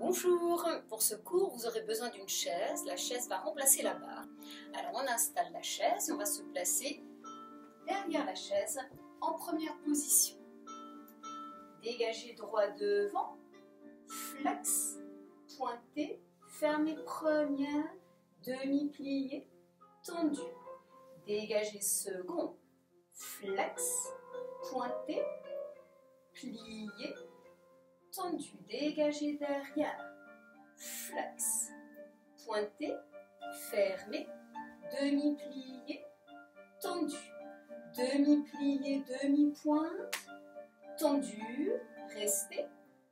Bonjour, pour ce cours vous aurez besoin d'une chaise, la chaise va remplacer la barre. Alors on installe la chaise et on va se placer derrière la chaise en première position. Dégagez droit devant, flex, pointé, fermé première, demi-plié, tendu. Dégagez second, flex, pointé, plié, tendu. Dégagez derrière, flex, pointé, fermé, demi-plié, tendu. Demi-plié, demi-pointe, tendu, restez.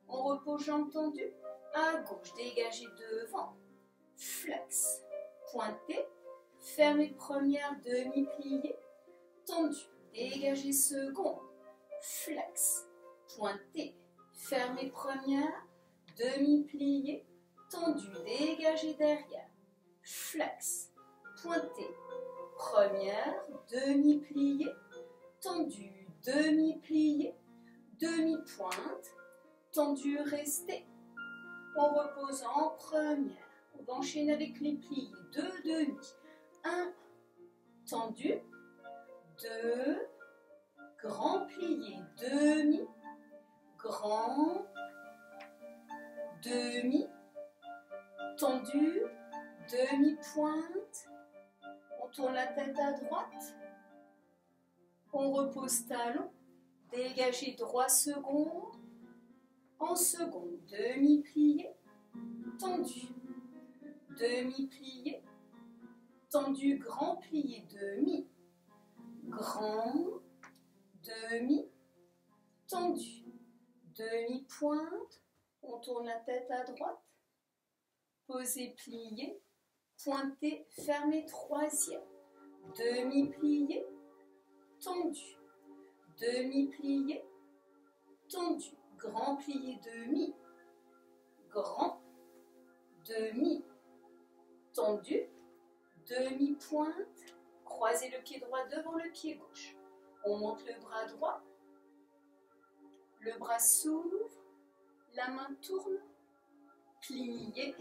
On repose jambes tendues, à gauche, dégagez devant, flex, pointé, fermé première, demi-plié, tendu. Dégagez second, flex, pointé, fermé première, demi-plié, tendu. Dégagez derrière, flex, pointé, première, demi-plié, tendu, demi-plié, demi-pointe, tendu, restez. On repose en première. On va enchaîner avec les pliés. 2 demi. 1, tendu, 2, grand plié, demi, grand, demi, tendu, demi-pointe. On tourne la tête à droite. On repose talon. Dégagez droit second. En second, demi-plié, tendu. Demi-plié, tendu, grand plié, demi. Grand, demi, tendu. Demi-pointe. On tourne la tête à droite. Posé, plié. Pointé, fermé, troisième. Demi-plié, tendu. Demi-plié, tendu. Grand plié, demi. Grand, demi, tendu. Demi-pointe. Croisez le pied droit devant le pied gauche. On monte le bras droit. Le bras s'ouvre. La main tourne. Plié.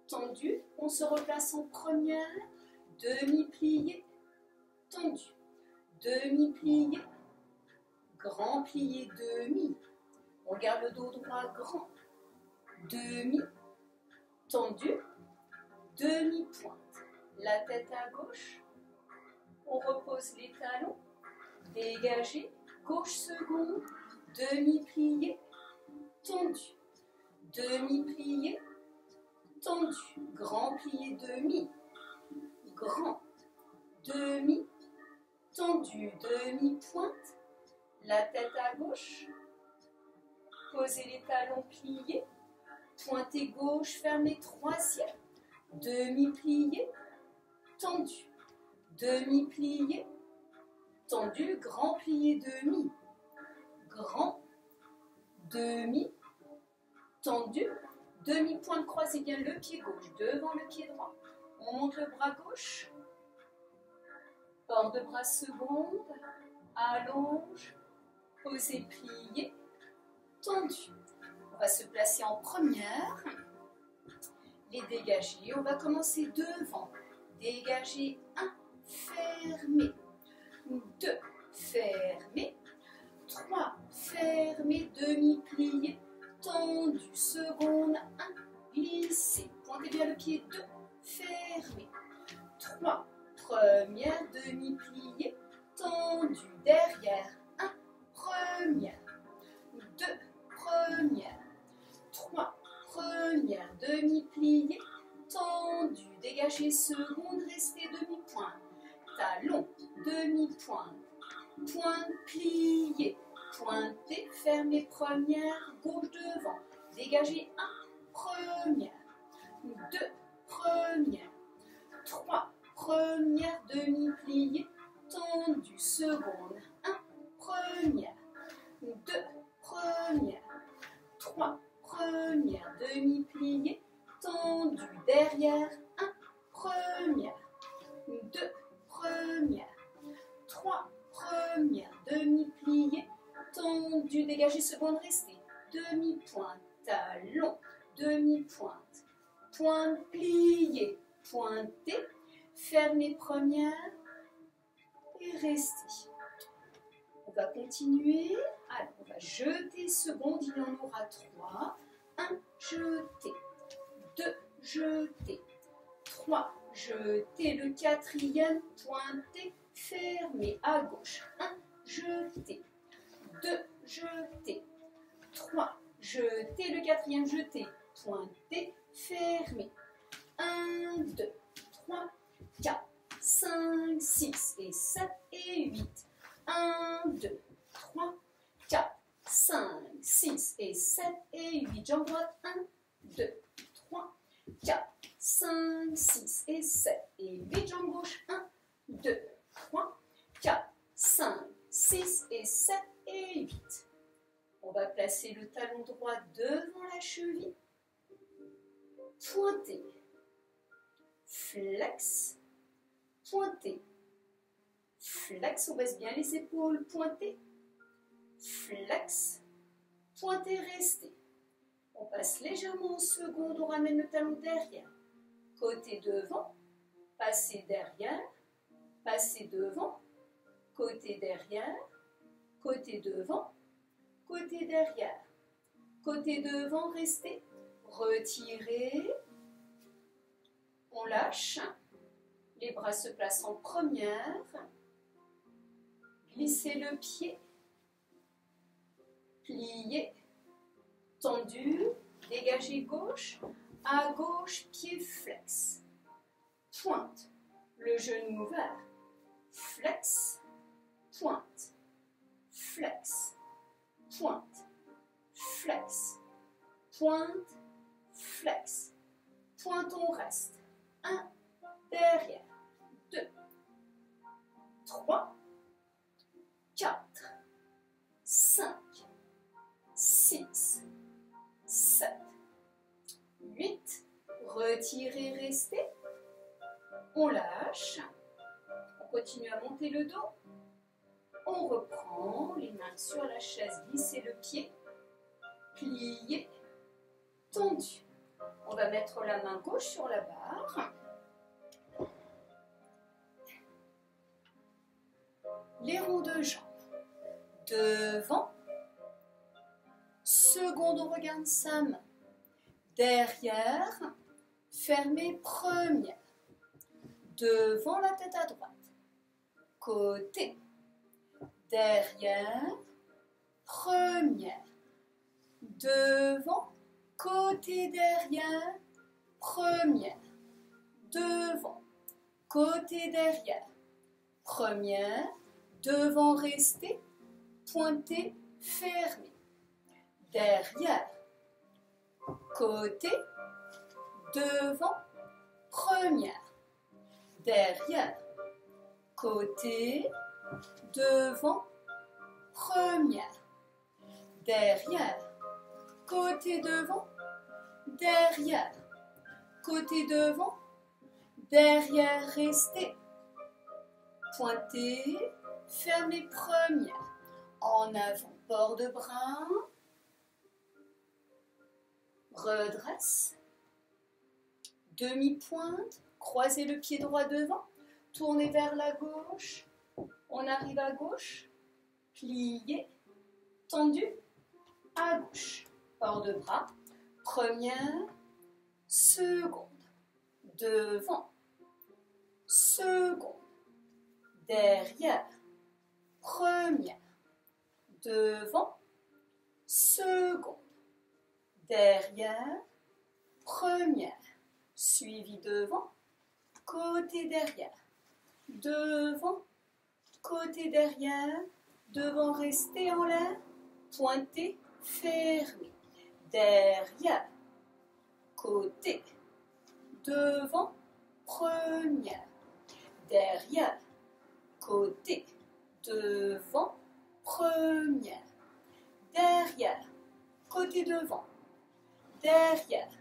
Tendu, on se replace en première, demi-plié, tendu, demi-plié, grand plié, demi, on garde le dos droit grand, demi, tendu, demi-pointe, la tête à gauche, on repose les talons, dégagez, gauche seconde, demi-plié, tendu, demi-plié, tendu, grand plié, demi, grand, demi, tendu, demi-pointe, la tête à gauche, posez les talons pliés, pointez gauche, fermez troisième, demi-plié, tendu, demi-plié, tendu, grand plié, demi, grand, demi, tendu, demi-pointe, croisez bien le pied gauche devant le pied droit. On monte le bras gauche. Port de bras seconde. Allonge. Posé, plié. Tendu. On va se placer en première. Les dégager. On va commencer devant. Dégager 1. Fermé. 2. Fermé. 3. Fermé. Demi-plié. Tendu, seconde, 1, glissez, pointez bien le pied, 2, fermé, 3, première, demi-plié, tendu, derrière, 1, première, 2, première, 3, première, demi-plié, tendu, dégagez, seconde, restez, demi-pointe, talon, demi-pointe, pointe, plié, pointez, fermez, première, gauche devant. Dégagez 1, première, 2, première, 3, première, demi-plié, tendu, seconde, 1, première, 2, première, 3, première, demi-plié, tendu, derrière, 1, première, 2, première, 3, première, demi-plié, tendu, dégagez, seconde, restez, demi-pointe, talon, demi-pointe, pointe pliée, pointez, fermez première et restez. On va continuer. Alors, on va jeter seconde, il y en aura 3. 1, jeter. 2, jeter. 3, jeter. Le quatrième, pointez, fermez à gauche. 1, jeter. 2, jeter. 3, jeter. Le quatrième, jeter. Pointez, fermez. 1, 2, 3, 4, 5, 6 et 7 et 8. 1, 2, 3, 4, 5, 6 et 7 et 8. Jambe droite. 1, 2, 3, 4, 5, 6 et 7 et 8. Jambe gauche. 1, 2, 3, 4, 5, 6 et 7 et 8. On va placer le talon droit devant la cheville. Pointez. Flex. Pointez. Flex, on baisse bien les épaules, pointez. Flex. Pointez, restez. On passe légèrement en seconde, on ramène le talon derrière. Côté devant, passez derrière, passez devant, côté derrière, côté devant, côté derrière. Côté devant, restez. Retirez. On lâche. Les bras se placent en première. Glissez le pied. Pliez. Tendu. Dégagez gauche. À gauche, pied flex. Pointe. Le genou ouvert. Flex. Pointe. Flex. Pointe. Flex. Pointe. Flex. Pointe, on reste. 1, derrière. 2, 3, 4, 5, 6, 7, 8. Retirez, restez. On lâche. On continue à monter le dos. On reprend les mains sur la chaise, glissez le pied, pliez, tendu. On va mettre la main gauche sur la barre. Les ronds de jambes. Devant. Seconde, on regarde sa main. Derrière. Fermez première. Devant la tête à droite. Côté. Derrière. Première. Devant. Côté derrière, première, devant, côté derrière, première, devant, restez, pointez, fermez, derrière, côté, devant, première, derrière, côté, devant, première, derrière, côté devant, derrière, côté devant, derrière, restez, pointez, fermez première, en avant, port de bras, redresse, demi-pointe, croisez le pied droit devant, tournez vers la gauche, on arrive à gauche, pliez, tendu, à gauche. Port de bras, première, seconde, devant, seconde, derrière, première, devant, seconde, derrière, première, suivi devant, côté derrière, devant, côté derrière, devant, restez en l'air, pointez, fermez. Derrière, côté, devant, première, derrière, côté, devant, première, derrière, côté devant, derrière,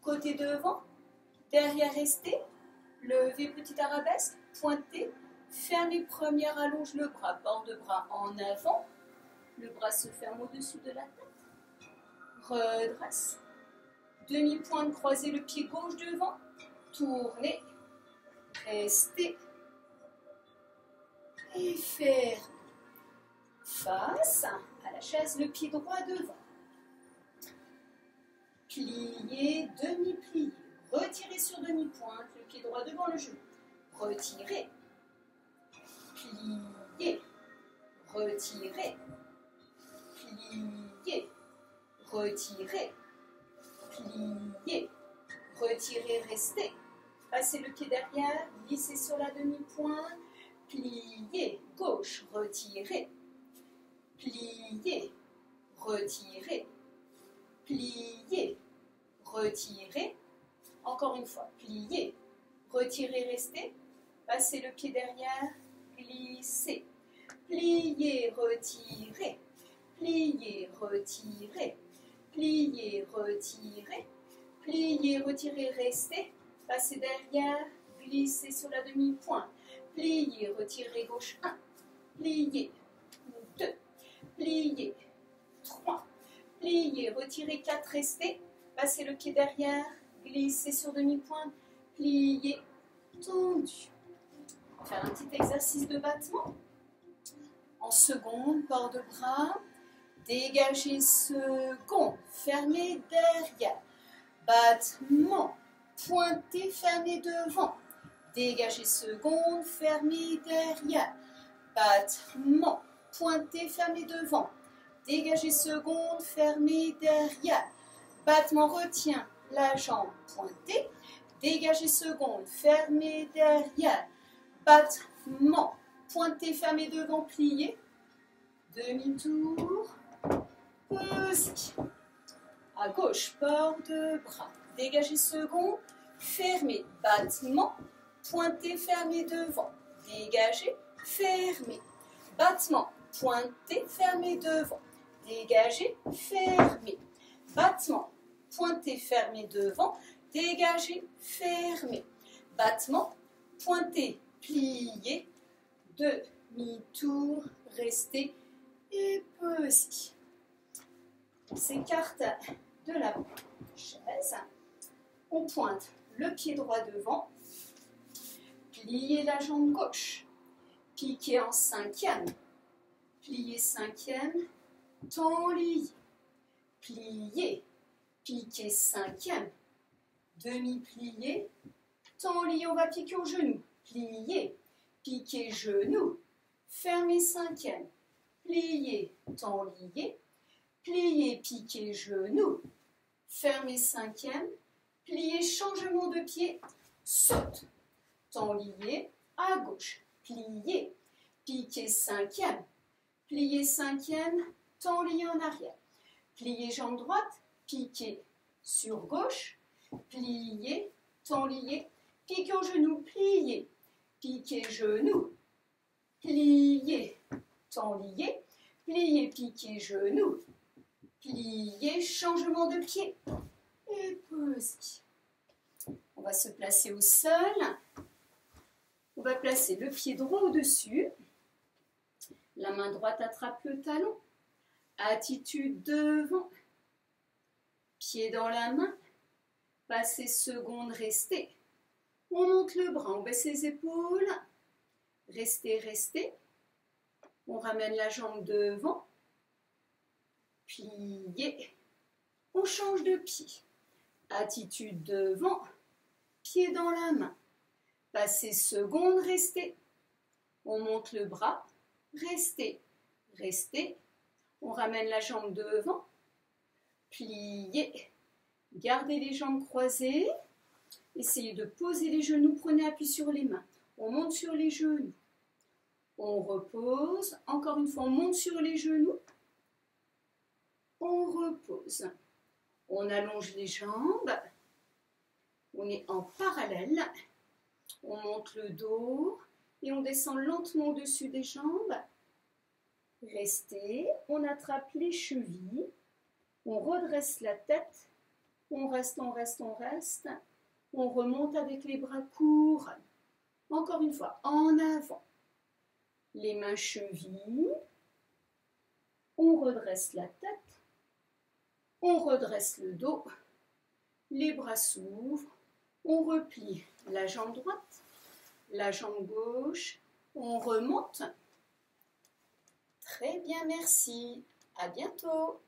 côté devant, derrière, restez, levez petit arabesque, pointez, fermez première, allonge le bras, bord de bras en avant, le bras se ferme au-dessus de la tête. Redresse, Demi-pointe croisée, le pied gauche devant. Tournez. Restez. Et fermez. Face à la chaise, le pied droit devant. Pliez, demi-plié. Retirez sur demi-pointe, le pied droit devant le genou. Retirez. Pliez. Retirez. Pliez. Retirez. Pliez. Retirez, restez. Passez le pied derrière, glissez sur la demi-pointe. Pliez. Gauche, retirez. Pliez. Retirez. Pliez. Retirez. Encore une fois, pliez. Retirez, restez. Passez le pied derrière, glissez. Pliez, retirez. Pliez, retirez. Pliez, retirez. Pliez, retirez, restez. Passez derrière, glissez sur la demi-pointe. Pliez, retirez, gauche 1. Pliez, 2. Pliez, 3. Pliez, retirez 4, restez. Passez le pied derrière, glissez sur demi-pointe. Pliez, tendu. Faire un petit exercice de battement. En seconde, port de bras. Dégagez second, fermez derrière. Battement, pointez, fermez devant. Dégagez seconde, fermez derrière. Battement, pointez, fermez devant. Dégagez seconde, fermez derrière. Battement, retient la jambe pointée. Dégagez seconde, fermez derrière. Battement, pointez, fermez devant, pliez. Demi-tour. Pesez. À gauche, port de bras. Dégagez second, fermez. Battement, pointez, fermez devant. Dégagez, fermez. Battement, pointez, fermez devant. Dégagez, fermez. Battement, pointez, fermez devant. Dégagez, fermez. Battement, pointez, pliez. Demi-tour, restez et pesez. On s'écarte de la chaise. On pointe le pied droit devant. Pliez la jambe gauche. Piquez en cinquième. Pliez cinquième. Tendu. Pliez. Piquez cinquième. Demi-plié. Tendu. On va piquer au genou. Pliez. Piquez genou. Fermez cinquième. Pliez. Tendu. Pliez, piquez, genou, fermez cinquième, pliez, changement de pied, saute, tendu, à gauche, pliez, piquez cinquième, pliez cinquième, tendu en arrière, pliez jambe droite, piquez sur gauche, pliez, tendu, piquez au genou, pliez, piquez genou, pliez, tendu, pliez, piquez genou, pliez, changement de pied et pesez. On va se placer au sol. On va placer le pied droit au-dessus. La main droite attrape le talon. Attitude devant. Pied dans la main. Passez seconde, restez. On monte le bras, on baisse les épaules. Restez, restez. On ramène la jambe devant. Pliez, on change de pied. Attitude devant, pied dans la main. Passez seconde, restez. On monte le bras, restez, restez. On ramène la jambe devant. Pliez, gardez les jambes croisées. Essayez de poser les genoux, prenez appui sur les mains. On monte sur les genoux. On repose. Encore une fois, on monte sur les genoux. On repose. On allonge les jambes. On est en parallèle. On monte le dos et on descend lentement au-dessus des jambes. Restez. On attrape les chevilles. On redresse la tête. On reste, on reste, on reste. On remonte avec les bras courts. Encore une fois, en avant. Les mains chevilles. On redresse la tête. On redresse le dos. Les bras s'ouvrent. On replie la jambe droite, la jambe gauche. On remonte. Très bien, merci. À bientôt.